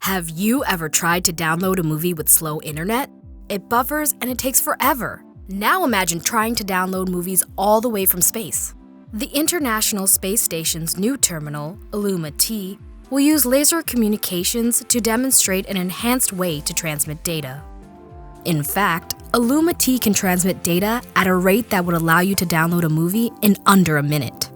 Have you ever tried to download a movie with slow internet? It buffers and it takes forever. Now imagine trying to download movies all the way from space. The International Space Station's new terminal, Illuma-T, will use laser communications to demonstrate an enhanced way to transmit data. In fact, Illuma-T can transmit data at a rate that would allow you to download a movie in under a minute.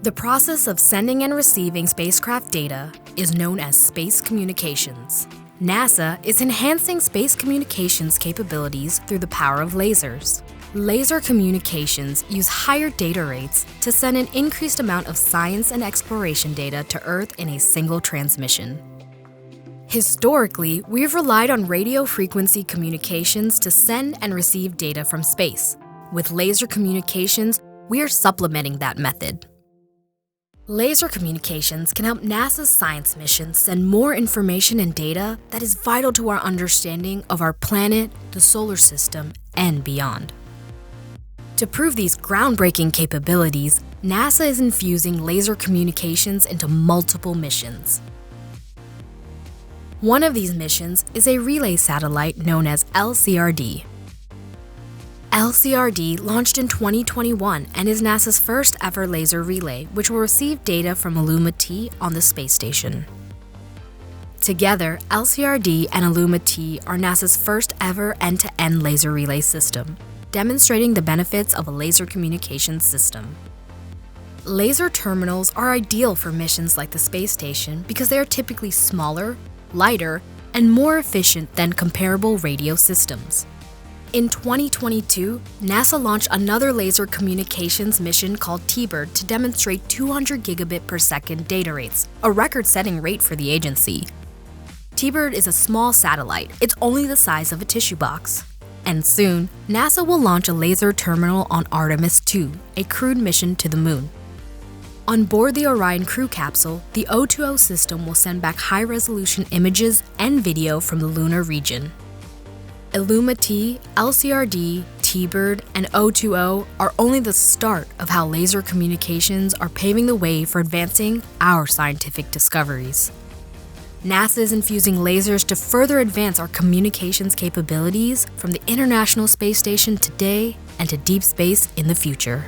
The process of sending and receiving spacecraft data is known as space communications. NASA is enhancing space communications capabilities through the power of lasers. Laser communications use higher data rates to send an increased amount of science and exploration data to Earth in a single transmission. Historically, we've relied on radio frequency communications to send and receive data from space. With laser communications, we are supplementing that method. Laser communications can help NASA's science missions send more information and data that is vital to our understanding of our planet, the solar system, and beyond. To prove these groundbreaking capabilities, NASA is infusing laser communications into multiple missions. One of these missions is a relay satellite known as LCRD. LCRD launched in 2021 and is NASA's first ever laser relay, which will receive data from Illuma-T on the space station. Together, LCRD and Illuma-T are NASA's first ever end-to-end laser relay system, demonstrating the benefits of a laser communications system. Laser terminals are ideal for missions like the space station because they are typically smaller, lighter, and more efficient than comparable radio systems. In 2022, NASA launched another laser communications mission called T-Bird to demonstrate 200 gigabit per second data rates, a record-setting rate for the agency. T-Bird is a small satellite. It's only the size of a tissue box. And soon, NASA will launch a laser terminal on Artemis 2, a crewed mission to the moon. On board the Orion crew capsule, the O2O system will send back high-resolution images and video from the lunar region. Illuma-T, LCRD, T-Bird, and O2O are only the start of how laser communications are paving the way for advancing our scientific discoveries. NASA is infusing lasers to further advance our communications capabilities from the International Space Station today and to deep space in the future.